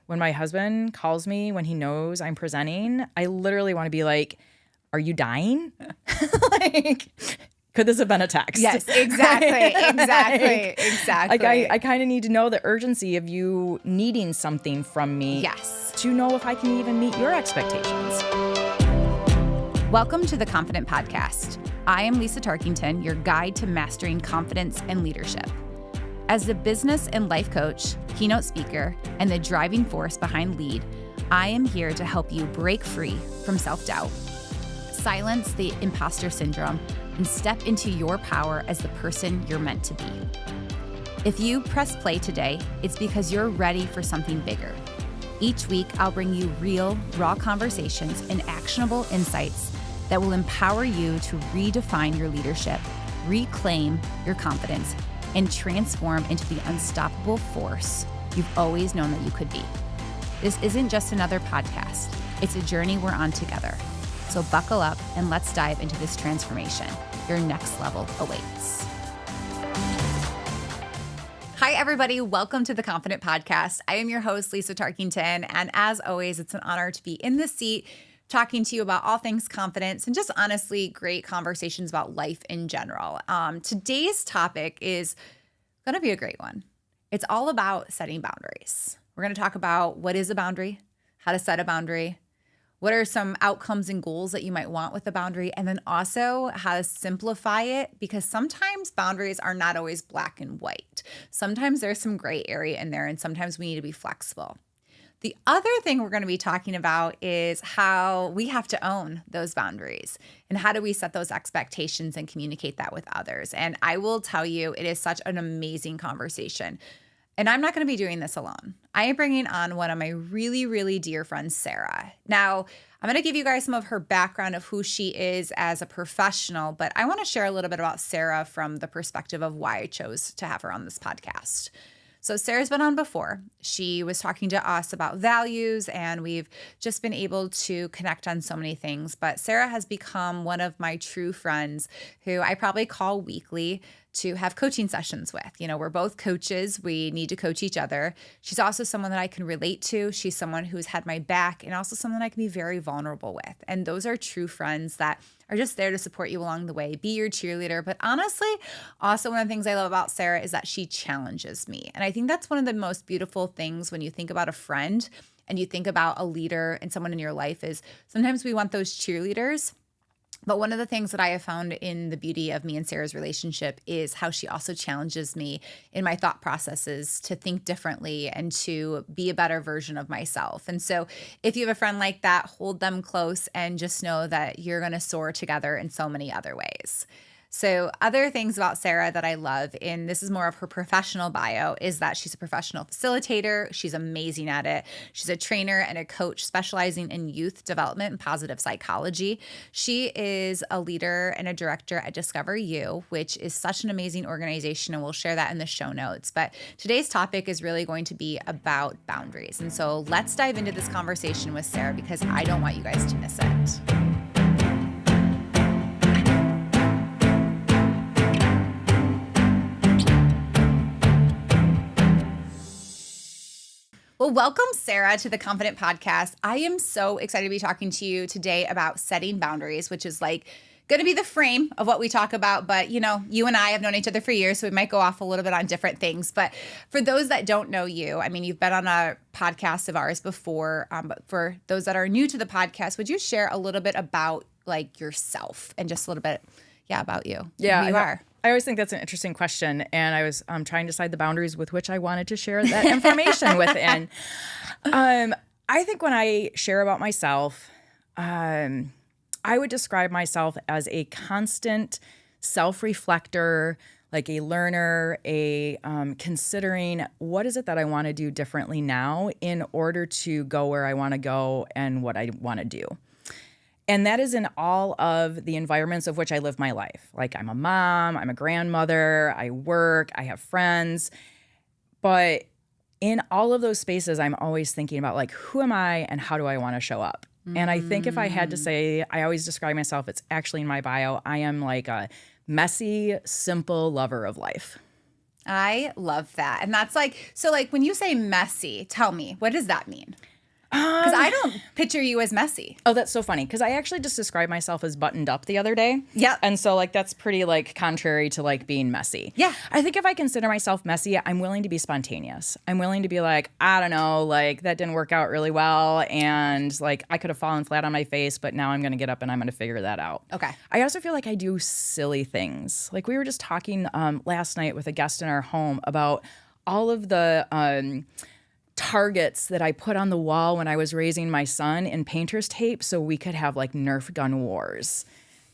when my husband calls me when he knows I'm presenting, I literally want to be like, are you dying? Like, could this have been a text? Yes, exactly. Like I kind of need to know the urgency of you needing something from me. Yes. To know if I can even meet your expectations. Welcome to the Confident Podcast. I am Lisa Tarkington, your guide to mastering confidence and leadership. As a business and life coach, keynote speaker, and the driving force behind LEAD, I am here to help you break free from self-doubt, silence the imposter syndrome, and step into your power as the person you're meant to be. If you press play today, it's because you're ready for something bigger. Each week, I'll bring you real, raw conversations and actionable insights that will empower you to redefine your leadership, reclaim your confidence, and transform into the unstoppable force you've always known that you could be. This isn't just another podcast. It's a journey we're on together. So buckle up and let's dive into this transformation. Your next level awaits. Hi, everybody. Welcome to the Confident Podcast. I am your host, Lisa Tarkington. And as always, it's an honor to be in the seat talking to you about all things confidence and just honestly great conversations about life in general. Today's topic is going to be a great one. It's all about setting boundaries. We're going to talk about what is a boundary, how to set a boundary, what are some outcomes and goals that you might want with a boundary, and then also how to simplify it, because sometimes boundaries are not always black and white. Sometimes there's some gray area in there, and sometimes we need to be flexible. The other thing we're going to be talking about is how we have to own those boundaries and how do we set those expectations and communicate that with others. And I will tell you, it is such an amazing conversation. And I'm not going to be doing this alone. I am bringing on one of my really, really dear friends, Sarah. Now, I'm going to give you guys some of her background of who she is as a professional, but I want to share a little bit about Sarah from the perspective of why I chose to have her on this podcast. So Sarah's been on before. She was talking to us about values, and we've just been able to connect on so many things. But Sarah has become one of my true friends who I probably call weekly to have coaching sessions with. You know, we're both coaches. We need to coach each other. She's also someone that I can relate to. She's someone who's had my back and also someone I can be very vulnerable with. And those are true friends that are just there to support you along the way, be your cheerleader. But honestly, also one of the things I love about Sarah is that she challenges me. And I think that's one of the most beautiful things when you think about a friend and you think about a leader and someone in your life is sometimes we want those cheerleaders. But one of the things that I have found in the beauty of me and Sarah's relationship is how she also challenges me in my thought processes to think differently and to be a better version of myself. And so if you have a friend like that, hold them close and just know that you're going to soar together in so many other ways. So other things about Sarah that I love, and this is more of her professional bio, is that she's a professional facilitator. She's amazing at it. She's a trainer and a coach specializing in youth development and positive psychology. She is a leader and a director at Discover You, which is such an amazing organization, and we'll share that in the show notes. But today's topic is really going to be about boundaries. And so let's dive into this conversation with Sarah because I don't want you guys to miss it. Well, welcome, Sarah, to the Confident Podcast. I am so excited to be talking to you today about setting boundaries, which is like going to be the frame of what we talk about. But, you know, you and I have known each other for years, so we might go off a little bit on different things. But for those that don't know you, I mean, you've been on a podcast of ours before. But for those that are new to the podcast, would you share a little bit about like yourself and just a little bit, about you? Yeah, who you are. I always think that's an interesting question, and I was trying to decide the boundaries with which I wanted to share that information within. I think when I share about myself, I would describe myself as a constant self-reflector, like a learner, a considering what is it that I want to do differently now in order to go where I want to go and what I want to do. And that is in all of the environments of which I live my life. Like I'm a mom, I'm a grandmother, I work, I have friends. But in all of those spaces, I'm always thinking about like, who am I and how do I want to show up? And I think if I had to say, I always describe myself, it's actually in my bio, I am like a messy, simple lover of life. I love that. And that's like, so like when you say messy, tell me, what does that mean? Because I don't picture you as messy. Oh, that's so funny. Because I actually just described myself as buttoned up the other day. Yep. And so like that's pretty like contrary to like being messy. Yeah. I think if I consider myself messy, I'm willing to be spontaneous. I'm willing to be like, I don't know, like that didn't work out really well. And like I could have fallen flat on my face, but now I'm going to get up and I'm going to figure that out. Okay. I also feel like I do silly things. Like we were just talking last night with a guest in our home about all of the targets that I put on the wall when I was raising my son in painter's tape so we could have like Nerf gun wars.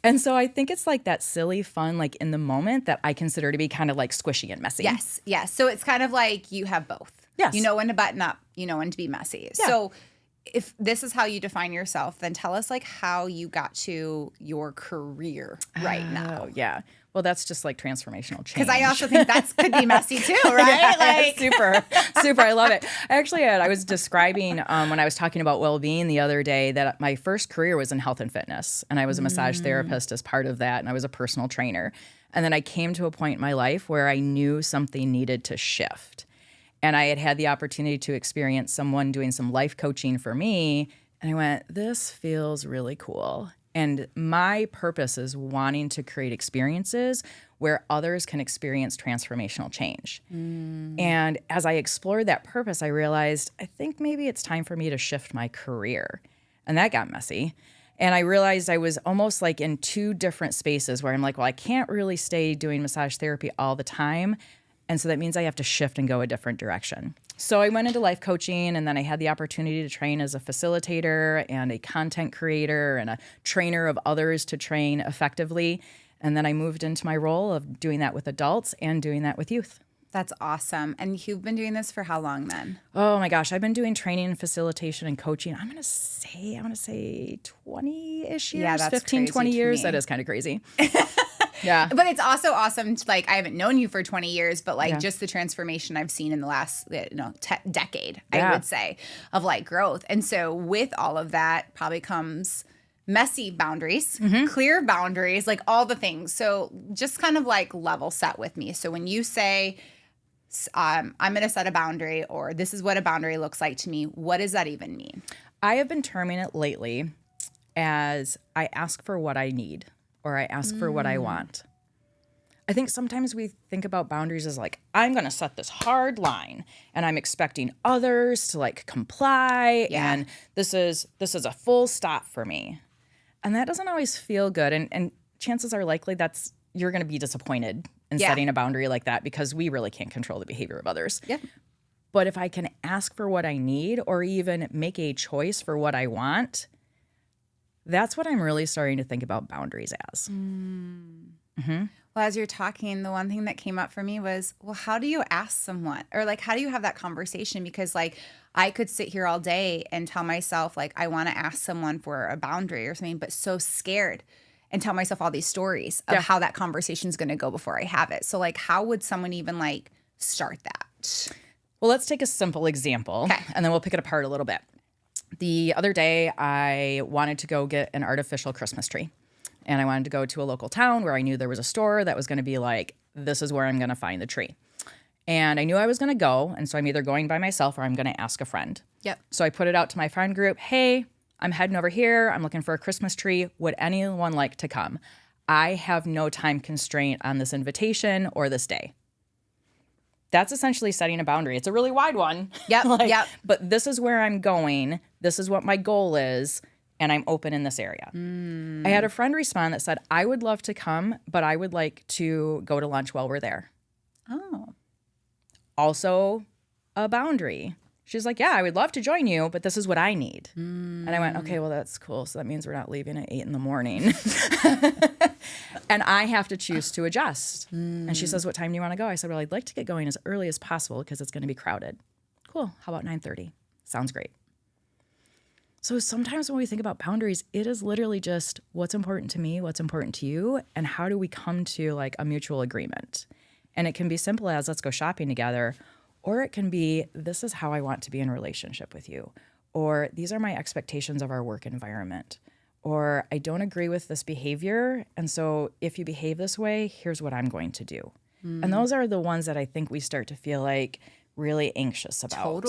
And so I think it's like that silly fun, like in the moment that I consider to be kind of like squishy and messy. Yes. Yes. So it's kind of like you have both. Yes. You know when to button up, you know when to be messy. Yeah. So if this is how you define yourself, then tell us like how you got to your career right now. Oh, yeah. Well, that's just like transformational change. Because I also think that could be messy too, right? Yeah, super. I love it. Actually, I was describing when I was talking about well-being the other day that my first career was in health and fitness. And I was a massage therapist as part of that. And I was a personal trainer. And then I came to a point in my life where I knew something needed to shift. And I had the opportunity to experience someone doing some life coaching for me. And I went, this feels really cool. And my purpose is wanting to create experiences where others can experience transformational change. And as I explored that purpose, I realized, I think maybe it's time for me to shift my career. And that got messy. And I realized I was almost like in two different spaces where I'm like, well, I can't really stay doing massage therapy all the time. And so that means I have to shift and go a different direction. So I went into life coaching, and then I had the opportunity to train as a facilitator and a content creator and a trainer of others to train effectively. And then I moved into my role of doing that with adults and doing that with youth. That's awesome. And you've been doing this for how long then? Oh my gosh, I've been doing training and facilitation and coaching. I want to say 20-ish years, Yeah, that's 15, crazy 20 to years. me. That is kind of crazy. Yeah. But it's also awesome. Like I haven't known you for 20 years, but like Yeah. just the transformation I've seen in the last decade, I Yeah. would say, of like growth. And so with all of that probably comes messy boundaries, clear boundaries, like all the things. So just kind of like level set with me. So when you say, I'm going to set a boundary, or this is what a boundary looks like to me, what does that even mean? I have been terming it lately as I ask for what I need or I ask for what I want. I think sometimes we think about boundaries as like, I'm going to set this hard line and I'm expecting others to like comply. Yeah. And this is a full stop for me. And that doesn't always feel good. And chances are likely you're going to be disappointed in Yeah. setting a boundary like that because we really can't control the behavior of others. Yep. But if I can ask for what I need or even make a choice for what I want, that's what I'm really starting to think about boundaries as. Well, as you're talking, the one thing that came up for me was, well, how do you ask someone, or like, how do you have that conversation? Because like, I could sit here all day and tell myself like, I want to ask someone for a boundary or something, but so scared, and tell myself all these stories of how that conversation is going to go before I have it. So like, how would someone even like start that? Well, let's take a simple example and then we'll pick it apart a little bit. The other day, I wanted to go get an artificial Christmas tree. And I wanted to go to a local town where I knew there was a store that was going to be like, this is where I'm going to find the tree. And I knew I was going to go. And so I'm either going by myself or I'm going to ask a friend. Yep. So I put it out to my friend group. Hey, I'm heading over here. I'm looking for a Christmas tree. Would anyone like to come? I have no time constraint on this invitation or this day. That's essentially setting a boundary. It's a really wide one. Yep. Yep. But this is where I'm going. This is what my goal is. And I'm open in this area. I had a friend respond that said, I would love to come, but I would like to go to lunch while we're there. Oh. Also a boundary. She's like, yeah, I would love to join you, but this is what I need. And I went, okay, well, that's cool. So that means we're not leaving at 8 a.m. And I have to choose to adjust. And she says, what time do you want to go? I said, well, I'd like to get going as early as possible because it's going to be crowded. Cool. How about 9:30? Sounds great. So sometimes when we think about boundaries, it is literally just what's important to me, what's important to you, and how do we come to like a mutual agreement. And it can be simple as let's go shopping together, or it can be this is how I want to be in relationship with you, or these are my expectations of our work environment, or I don't agree with this behavior, and so if you behave this way, here's what I'm going to do. And those are the ones that I think we start to feel like really anxious about.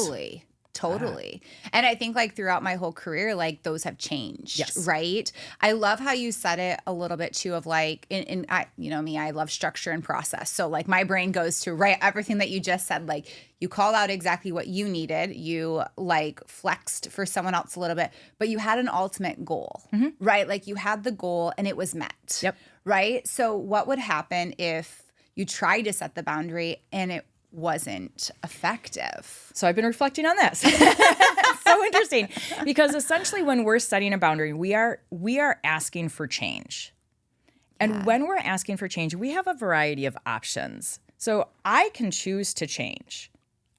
Totally. And I think like throughout my whole career, like those have changed, Yes. right? I love how you said it a little bit too of like, I, you know me, I love structure and process. So like my brain goes to everything that you just said, like you called out exactly what you needed. You like flexed for someone else a little bit, but you had an ultimate goal, right? Like you had the goal and it was met. Yep. Right? So what would happen if you tried to set the boundary and it wasn't effective? So I've been reflecting on this. So interesting, because essentially when we're setting a boundary, we are asking for change. And when we're asking for change, we have a variety of options. So I can choose to change.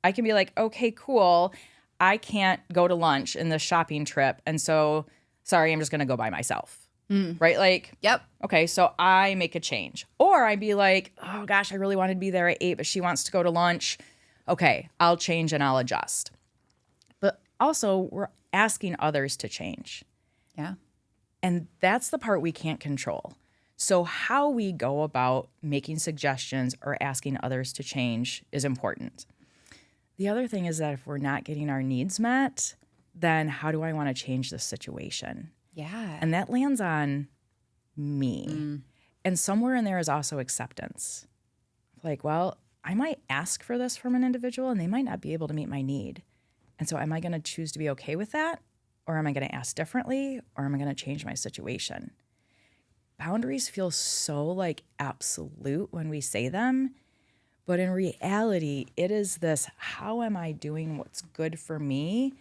I can be like, okay, cool. I can't go to lunch in this shopping trip. And so, sorry, I'm just going to go by myself. Right? Like, Yep. Okay, so I make a change. Or I'd be like, oh gosh, I really wanted to be there at 8, but she wants to go to lunch. Okay, I'll change and I'll adjust. But also, we're asking others to change. Yeah. And that's the part we can't control. So how we go about making suggestions or asking others to change is important. The other thing is that if we're not getting our needs met, then how do I want to change this situation? Yeah. And that lands on me. And somewhere in there is also acceptance. Like, well, I might ask for this from an individual and they might not be able to meet my need. And so am I going to choose to be okay with that? Or am I going to ask differently? Or am I going to change my situation? Boundaries feel so like absolute when we say them. But in reality, it is this, how am I doing what's good for me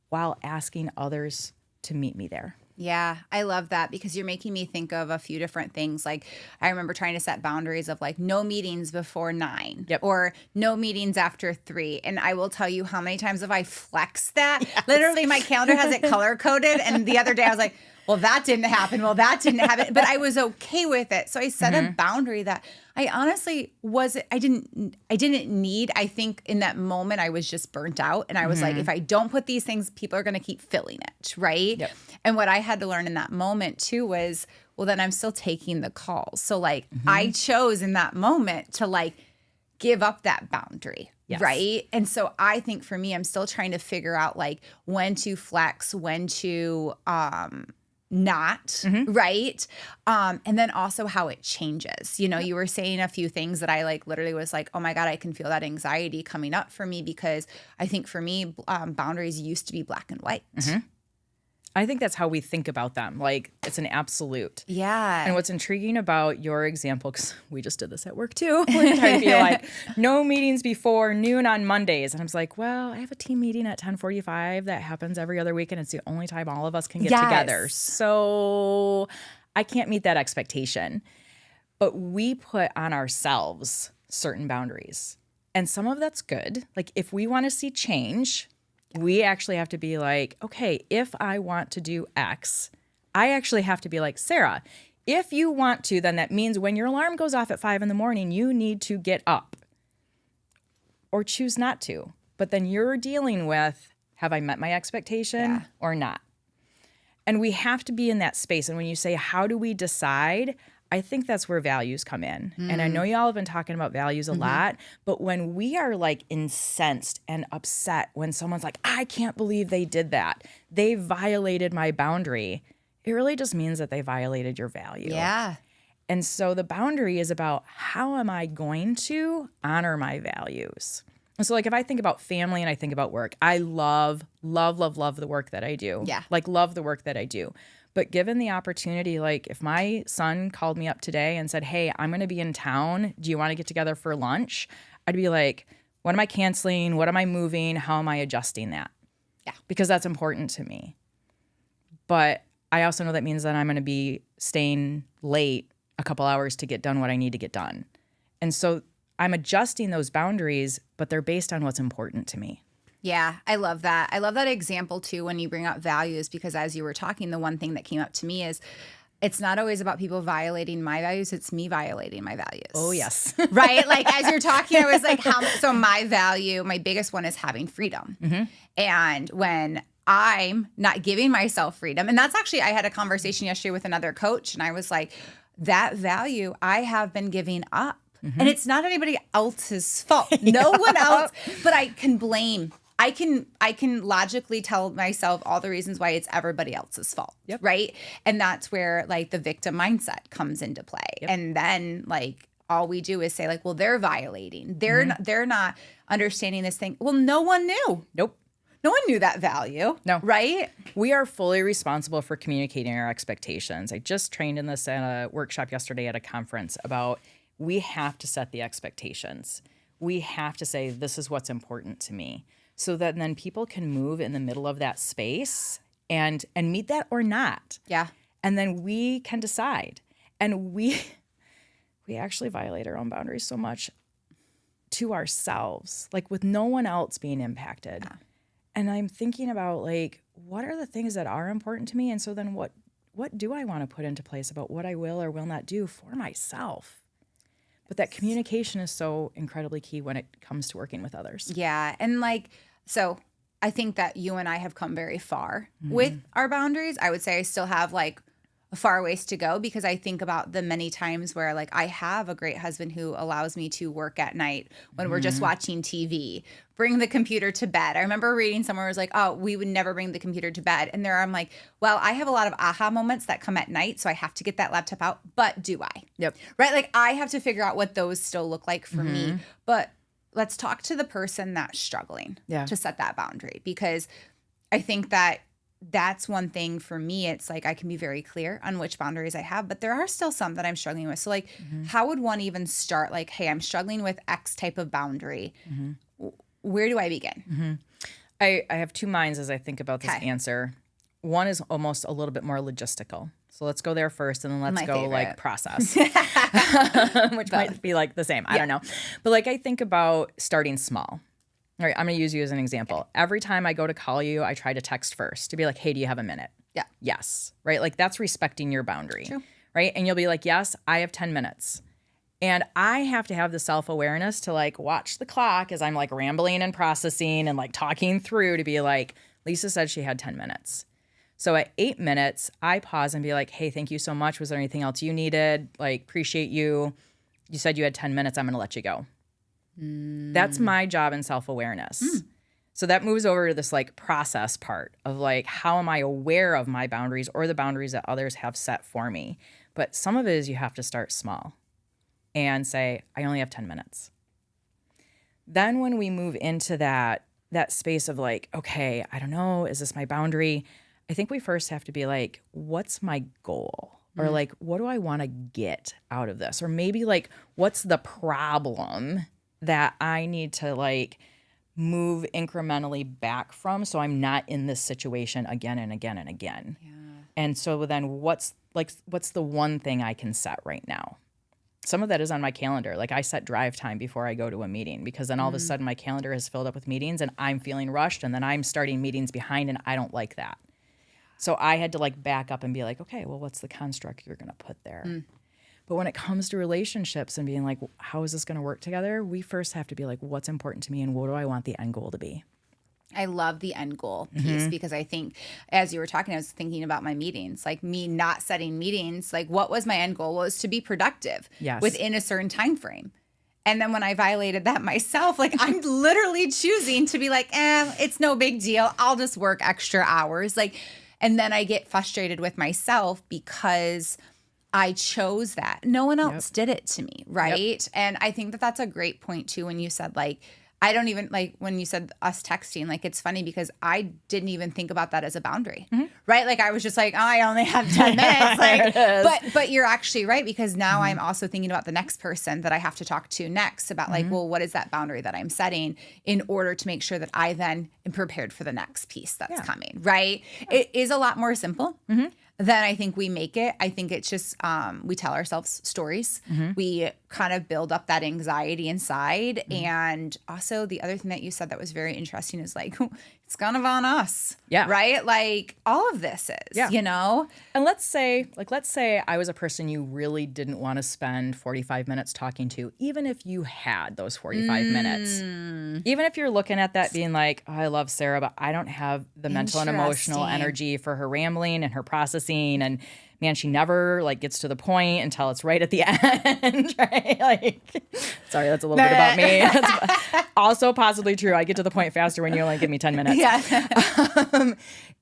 while asking others to meet me there? Yeah, I love that because you're making me think of a few different things. Like I remember trying to set boundaries of like no meetings before 9 or no meetings after 3. And I will tell you how many times have I flexed that. Yes. Literally my calendar has it color coded. And the other day I was like, well, that didn't happen. Well, that didn't happen. But I was okay with it. So I set a boundary that I honestly I didn't need. I think in that moment I was just burnt out. And I was like, if I don't put these things, people are going to keep filling it. Right. Yep. And what I had to learn in that moment too was, well, then I'm still taking the calls. So like I chose in that moment to like give up that boundary. Yes. Right. And so I think for me, I'm still trying to figure out like when to flex, when to, not right. And then also how it changes. You know, you were saying a few things that I like literally was like, oh my God, I can feel that anxiety coming up for me because I think for me, boundaries used to be black and white. I think that's how we think about them. Like it's an absolute. Yeah. And what's intriguing about your example, because we just did this at work too, we're trying to be like, no meetings before noon on Mondays. And I was like, well, I have a team meeting at 10:45 that happens every other week, and it's the only time all of us can get together. So I can't meet that expectation. But we put on ourselves certain boundaries. And some of that's good. Like if we want to see change, we actually have to be like, okay, if I want to do X, I actually have to be like, Sarah, if you want to, then that means when your alarm goes off at 5 a.m, you need to get up or choose not to. But then you're dealing with, have I met my expectation or not? And we have to be in that space. And when you say, how do we decide? I think that's where values come in. And I know y'all have been talking about values a lot, but when we are like incensed and upset when someone's like, I can't believe they did that, they violated my boundary, it really just means that they violated your value. Yeah. And so the boundary is about how am I going to honor my values? And so like if I think about family and I think about work, I love the work that I do. Yeah. Like love the work that I do. But given the opportunity, like if my son called me up today and said, hey, I'm going to be in town. Do you want to get together for lunch? I'd be like, what am I canceling? What am I moving? How am I adjusting that? Yeah. Because that's important to me. But I also know that means that I'm going to be staying late a couple hours to get done what I need to get done. And so I'm adjusting those boundaries, but they're based on what's important to me. Yeah, I love that. I love that example too when you bring up values, because as you were talking, the one thing that came up to me is it's not always about people violating my values. It's me violating my values. Oh, yes. Right? Like as you're talking, I was like, so my value, my biggest one is having freedom. And when I'm not giving myself freedom, and that's actually, I had a conversation yesterday with another coach and I was like, that value I have been giving up And it's not anybody else's fault. No one else, but I can blame. I can logically tell myself all the reasons why it's everybody else's fault, right? And that's where like the victim mindset comes into play. And then like all we do is say like, well, they're violating. They're not understanding this thing. Well, no one knew. Nope. No one knew that value. No. Right? We are fully responsible for communicating our expectations. I just trained in this at a workshop yesterday at a conference about we have to set the expectations. We have to say, this is what's important to me. So that then people can move in the middle of that space and meet that or not. Yeah. And then we can decide. And we actually violate our own boundaries so much to ourselves, like with no one else being impacted. Yeah. And I'm thinking about like, what are the things that are important to me? And so then what do I want to put into place about what I will or will not do for myself? But that communication is so incredibly key when it comes to working with others. Yeah. And like, so I think that you and I have come very far with our boundaries. I would say I still have like a far ways to go because I think about the many times where like I have a great husband who allows me to work at night when we're just watching TV, bring the computer to bed. I remember reading somewhere it was like, oh, we would never bring the computer to bed. And I'm like, well, I have a lot of aha moments that come at night. So I have to get that laptop out. But do I? Yep. Right? Like I have to figure out what those still look like for me. But let's talk to the person that's struggling to set that boundary because I think that that's one thing for me. It's like I can be very clear on which boundaries I have, but there are still some that I'm struggling with. So like, how would one even start? Like, hey, I'm struggling with X type of boundary. Where do I begin? I have two minds as I think about this answer. One is almost a little bit more logistical. So let's go there first and then let's go like process, which might be like the same. I don't know. But like I think about starting small. All right, I'm going to use you as an example. Every time I go to call you, I try to text first to be like, hey, do you have a minute? Yeah. Yes. Right? Like that's respecting your boundary. True. Right? And you'll be like, yes, I have 10 minutes. And I have to have the self-awareness to like watch the clock as I'm like rambling and processing and like talking through to be like, Lisa said she had 10 minutes. So at 8 minutes, I pause and be like, hey, thank you so much. Was there anything else you needed? Like, appreciate you. You said you had 10 minutes. I'm going to let you go. That's my job in self-awareness. So that moves over to this like process part of like, how am I aware of my boundaries or the boundaries that others have set for me? But some of it is you have to start small and say, I only have 10 minutes. Then when we move into that space of like, okay, I don't know, is this my boundary? I think we first have to be like, what's my goal? Or like, what do I want to get out of this? Or maybe like, what's the problem that I need to like move incrementally back from so I'm not in this situation again and again and again. Yeah. And so then what's the one thing I can set right now? Some of that is on my calendar. Like I set drive time before I go to a meeting because then all of a sudden my calendar is filled up with meetings and I'm feeling rushed and then I'm starting meetings behind and I don't like that. So I had to like back up and be like, okay, well, what's the construct you're going to put there? But when it comes to relationships and being like, how is this going to work together? We first have to be like, what's important to me and what do I want the end goal to be? I love the end goal piece because I think as you were talking, I was thinking about my meetings, like me not setting meetings. Like what was my end goal? Was to be productive within a certain time frame. And then when I violated that myself, like I'm literally choosing to be like, it's no big deal. I'll just work extra hours. Like, and then I get frustrated with myself because I chose that. No one else did it to me, right? And I think that that's a great point too when you said like, I don't even like when you said us texting, like it's funny because I didn't even think about that as a boundary, right? Like I was just like, oh, I only have 10 minutes. Like, but you're actually right because now I'm also thinking about the next person that I have to talk to next about like, well, what is that boundary that I'm setting in order to make sure that I then am prepared for the next piece that's coming, right? It is a lot more simple. Then I think we make it. I think it's just we tell ourselves stories. We kind of build up that anxiety inside. And also the other thing that you said that was very interesting is like, it's kind of on us. Yeah. Right? Like all of this is, you know? And let's say I was a person you really didn't want to spend 45 minutes talking to, even if you had those 45 minutes. Even if you're looking at that being like, oh, I love Sarah, but I don't have the mental and emotional energy for her rambling and her processing. And man, she never like gets to the point until it's right at the end, right? Like, sorry, that's a little bit about me. That's also possibly true. I get to the point faster when you only give me 10 minutes. Yeah.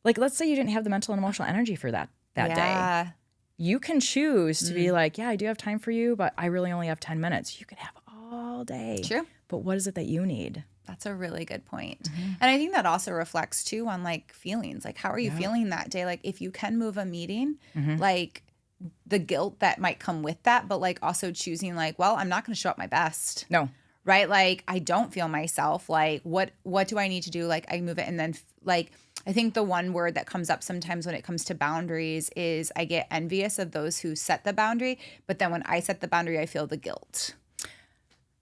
Like, let's say you didn't have the mental and emotional energy for that day. You can choose to be like, yeah, I do have time for you, but I really only have 10 minutes. You could have all day. True. But what is it that you need? That's a really good point. And I think that also reflects too on like feelings. Like, how are you feeling that day? Like, if you can move a meeting, like the guilt that might come with that, but like also choosing like, well, I'm not going to show up my best. No. Right? Like, I don't feel myself. Like, what do I need to do? Like, I move it. And then like, I think the one word that comes up sometimes when it comes to boundaries is I get envious of those who set the boundary. But then when I set the boundary, I feel the guilt.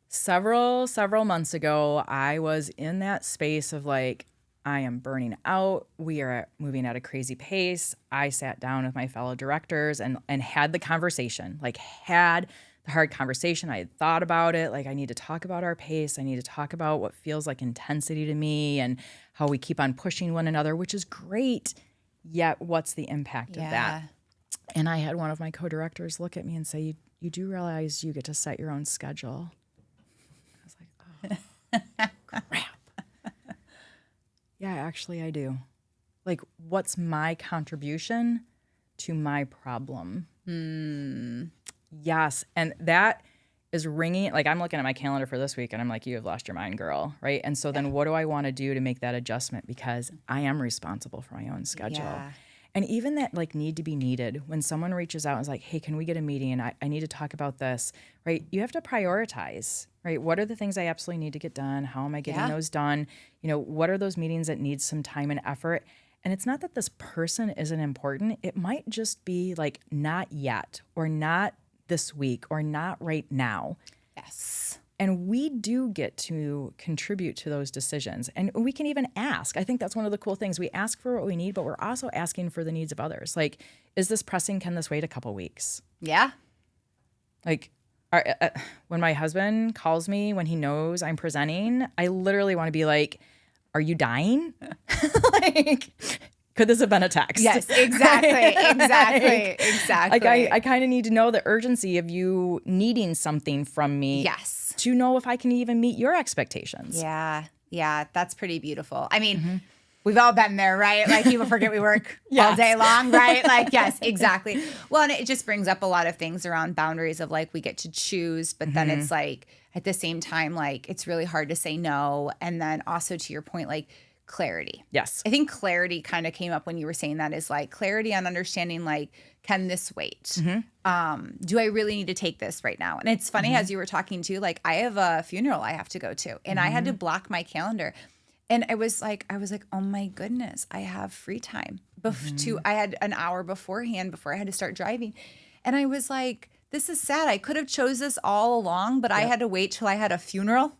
Several months ago, I was in that space of like, I am burning out. We are moving at a crazy pace. I sat down with my fellow directors and had the conversation, like had the hard conversation. I had thought about it. Like, I need to talk about our pace. I need to talk about what feels like intensity to me and how we keep on pushing one another, which is great. Yet what's the impact of that? And I had one of my co-directors look at me and say, you do realize you get to set your own schedule. Crap. Yeah, actually I do. Like, what's my contribution to my problem? Yes. And that is ringing. Like, I'm looking at my calendar for this week and I'm like, you have lost your mind, girl. Right. And so then what do I want to do to make that adjustment? Because I am responsible for my own schedule. Yeah. And even that like need to be needed when someone reaches out and is like, hey, can we get a meeting? And I need to talk about this, right? You have to prioritize, right? What are the things I absolutely need to get done? How am I getting those done? You know, what are those meetings that need some time and effort? And it's not that this person isn't important. It might just be like not yet or not this week or not right now. Yes. And we do get to contribute to those decisions. And we can even ask. I think that's one of the cool things. We ask for what we need, but we're also asking for the needs of others. Like, is this pressing? Can this wait a couple weeks? Yeah. Like, when my husband calls me when he knows I'm presenting, I literally want to be like, are you dying? Like, could this have been a text? Yes, exactly. Like, I kind of need to know the urgency of you needing something from me. Yes. To know if I can even meet your expectations. Yeah. Yeah. That's pretty beautiful. I mean, we've all been there, right? Like, people forget we work all day long, right? Like, yes, exactly. Well, and it just brings up a lot of things around boundaries of like, we get to choose, but then it's like, at the same time, like, it's really hard to say no. And then also to your point, like, clarity. Yes. I think clarity kind of came up when you were saying that, is like clarity on understanding, like, can this wait? Do I really need to take this right now? And it's funny, as you were talking to, like, I have a funeral I have to go to, and I had to block my calendar. And I was like, oh my goodness, I have free time. I had an hour beforehand before I had to start driving. And I was like, this is sad. I could have chose this all along, but I had to wait till I had a funeral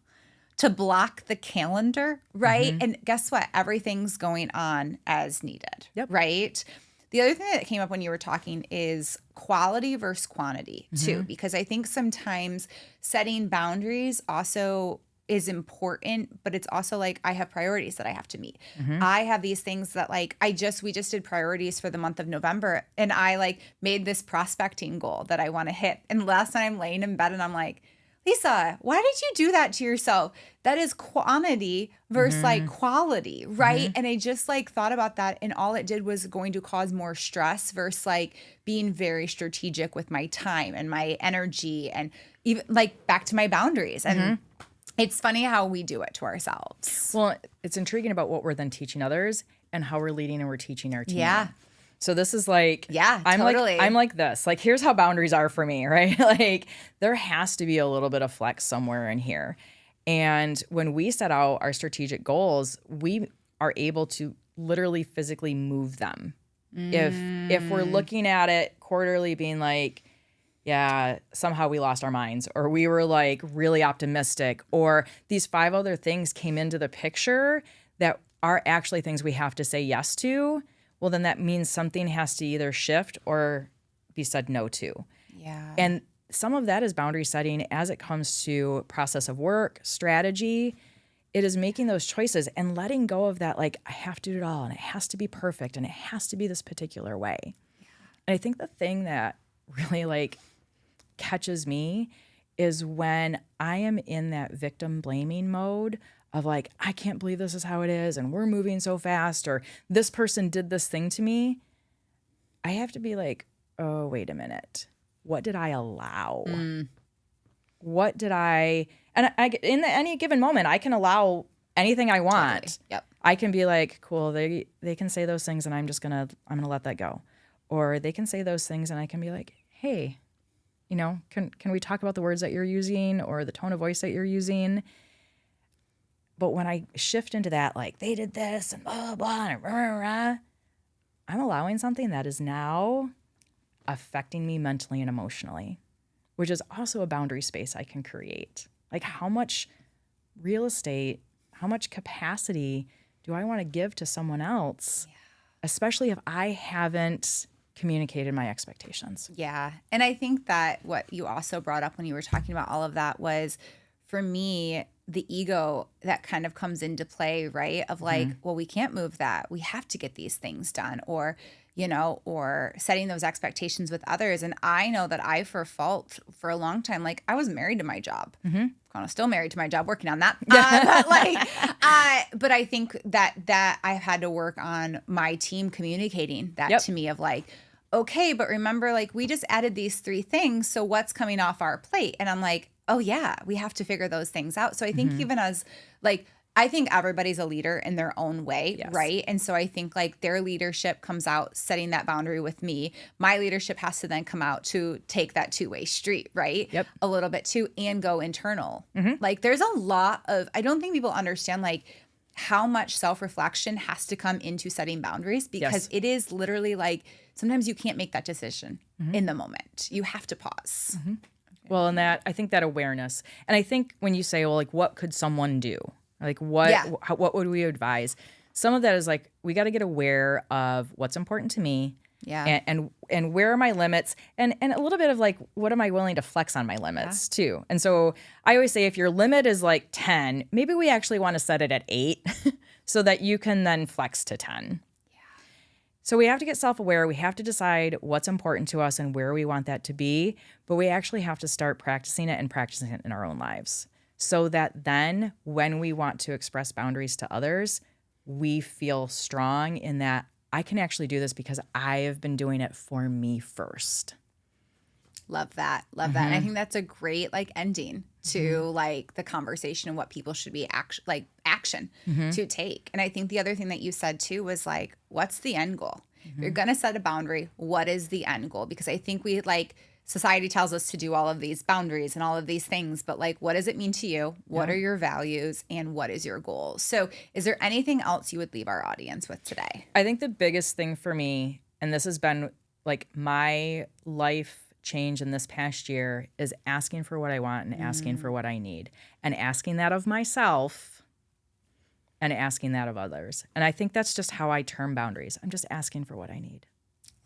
to block the calendar, right? And guess what? Everything's going on as needed, right? The other thing that came up when you were talking is quality versus quantity too, because I think sometimes setting boundaries also is important, but it's also like, I have priorities that I have to meet. I have these things that like, we just did priorities for the month of November, and I like made this prospecting goal that I want to hit. And last night I'm laying in bed and I'm like, Lisa, why did you do that to yourself? That is quantity versus like quality, right? And I just like thought about that, and all it did was going to cause more stress versus like being very strategic with my time and my energy, and even like back to my boundaries. And it's funny how we do it to ourselves. Well, it's intriguing about what we're then teaching others and how we're leading and we're teaching our team. Yeah. So this is like, totally. I'm like this. Like, here's how boundaries are for me, right? Like, there has to be a little bit of flex somewhere in here. And when we set out our strategic goals, we are able to literally physically move them. If we're looking at it quarterly being like, yeah, somehow we lost our minds, or we were like really optimistic, or these 5 other things came into the picture that are actually things we have to say yes to, well, then that means something has to either shift or be said no to. Yeah. And some of that is boundary setting as it comes to process of work, strategy. It is making those choices and letting go of that, like, I have to do it all and it has to be perfect and it has to be this particular way. And I think the thing that really like catches me is when I am in that victim blaming mode of like, I can't believe this is how it is, and we're moving so fast, or this person did this thing to me. I have to be like, oh, wait a minute. What did I allow? What did I, and in any given moment, I can allow anything I want. Totally. Yep. I can be like, cool, they can say those things and I'm gonna let that go. Or they can say those things and I can be like, hey, can we talk about the words that you're using or the tone of voice that you're using? But when I shift into that, like they did this and blah, blah, and rah, rah, rah, I'm allowing something that is now affecting me mentally and emotionally, which is also a boundary space I can create. Like how much real estate, how much capacity do I want to give to someone else, especially if I haven't communicated my expectations? Yeah. And I think that what you also brought up when you were talking about all of that was, for me, the ego that kind of comes into play, right? Of like, well, we can't move that. We have to get these things done, or setting those expectations with others. And I know that I, for a long time, like I was married to my job. Kind of still married to my job, working on that. But I think that I've had to work on my team communicating that to me of like, okay, but remember, like we just added these 3 things. So what's coming off our plate? And I'm like, oh yeah, we have to figure those things out. So I think even as like, I think everybody's a leader in their own way, right? And so I think like their leadership comes out setting that boundary with me. My leadership has to then come out to take that 2-way street, right? A little bit too, and go internal. Like there's a lot of, I don't think people understand like how much self-reflection has to come into setting boundaries, because it is literally like sometimes you can't make that decision in the moment. You have to pause. Well, and I think that awareness, and I think when you say, well, like what could someone do? Like what would we advise? Some of that is like, we got to get aware of what's important to me. And where are my limits? And a little bit of like, what am I willing to flex on my limits too? And so I always say, if your limit is like 10, maybe we actually want to set it at 8 so that you can then flex to 10. So we have to get self-aware. We have to decide what's important to us and where we want that to be. But we actually have to start practicing it in our own lives, so that then when we want to express boundaries to others, we feel strong in that I can actually do this because I have been doing it for me first. Love that. Love that. And I think that's a great like ending to like the conversation and what people should be action to take. And I think the other thing that you said too was like, what's the end goal? If you're going to set a boundary, what is the end goal? Because I think we like, society tells us to do all of these boundaries and all of these things, but like, what does it mean to you? What are your values and what is your goal? So is there anything else you would leave our audience with today? I think the biggest thing for me, and this has been like my life change in this past year, is asking for what I want and asking for what I need, and asking that of myself and asking that of others. And I think that's just how I term boundaries. I'm just asking for what I need.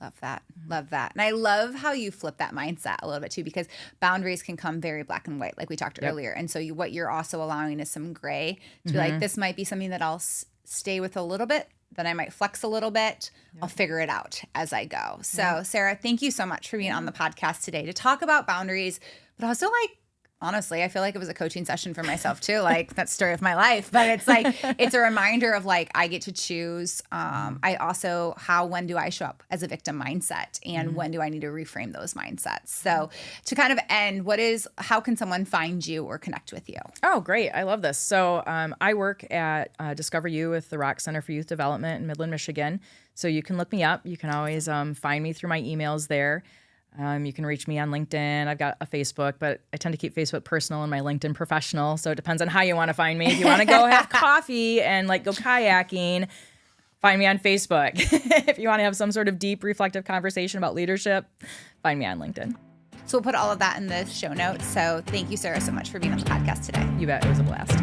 Love that. Love that. And I love how you flip that mindset a little bit too, because boundaries can come very black and white, like we talked earlier. And so what you're also allowing is some gray to be like, this might be something that I'll stay with a little bit, then I might flex a little bit. I'll figure it out as I go. So Sarah, thank you so much for being on the podcast today to talk about boundaries, but also like, honestly, I feel like it was a coaching session for myself too, like that story of my life. But it's like, it's a reminder of like, I get to choose. I also, when do I show up as a victim mindset, and when do I need to reframe those mindsets? So to kind of end, how can someone find you or connect with you? Oh, great. I love this. So I work at Discover You with the Rock Center for Youth Development in Midland, Michigan. So you can look me up. You can always find me through my emails there. You can reach me on LinkedIn. I've got a Facebook, but I tend to keep Facebook personal and my LinkedIn professional. So it depends on how you want to find me. If you want to go have coffee and like go kayaking, find me on Facebook. If you want to have some sort of deep reflective conversation about leadership, find me on LinkedIn. So we'll put all of that in the show notes. So thank you, Sarah, so much for being on the podcast today. You bet. It was a blast.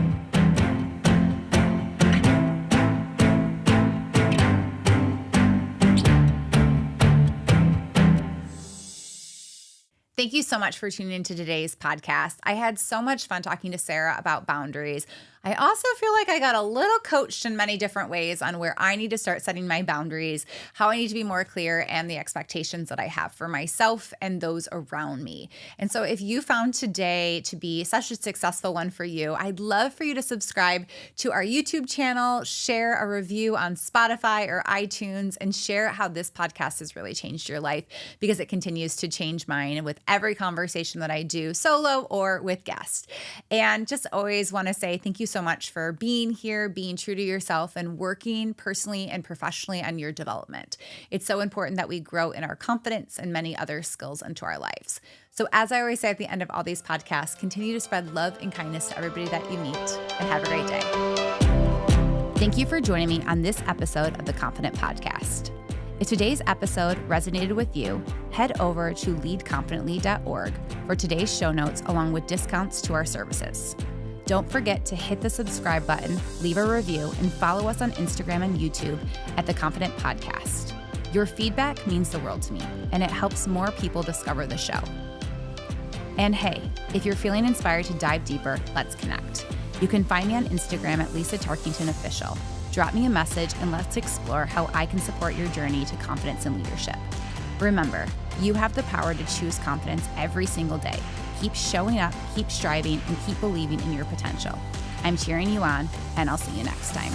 Thank you so much for tuning into today's podcast. I had so much fun talking to Sarah about boundaries. I also feel like I got a little coached in many different ways on where I need to start setting my boundaries, how I need to be more clear, and the expectations that I have for myself and those around me. And so if you found today to be such a successful one for you, I'd love for you to subscribe to our YouTube channel, share a review on Spotify or iTunes, and share how this podcast has really changed your life, because it continues to change mine with every conversation that I do solo or with guests. And just always want to say thank you so much for being here, being true to yourself, and working personally and professionally on your development. It's so important that we grow in our confidence and many other skills into our lives. So as I always say at the end of all these podcasts, continue to spread love and kindness to everybody that you meet, and have a great day. Thank you for joining me on this episode of the Confident Podcast. If today's episode resonated with you, head over to leadconfidently.org for today's show notes along with discounts to our services. Don't forget to hit the subscribe button, leave a review, and follow us on Instagram and YouTube at The Confident Podcast. Your feedback means the world to me, and it helps more people discover the show. And hey, if you're feeling inspired to dive deeper, let's connect. You can find me on Instagram at Lisa Tarkington Official. Drop me a message and let's explore how I can support your journey to confidence and leadership. Remember, you have the power to choose confidence every single day. Keep showing up, keep striving, and keep believing in your potential. I'm cheering you on, and I'll see you next time.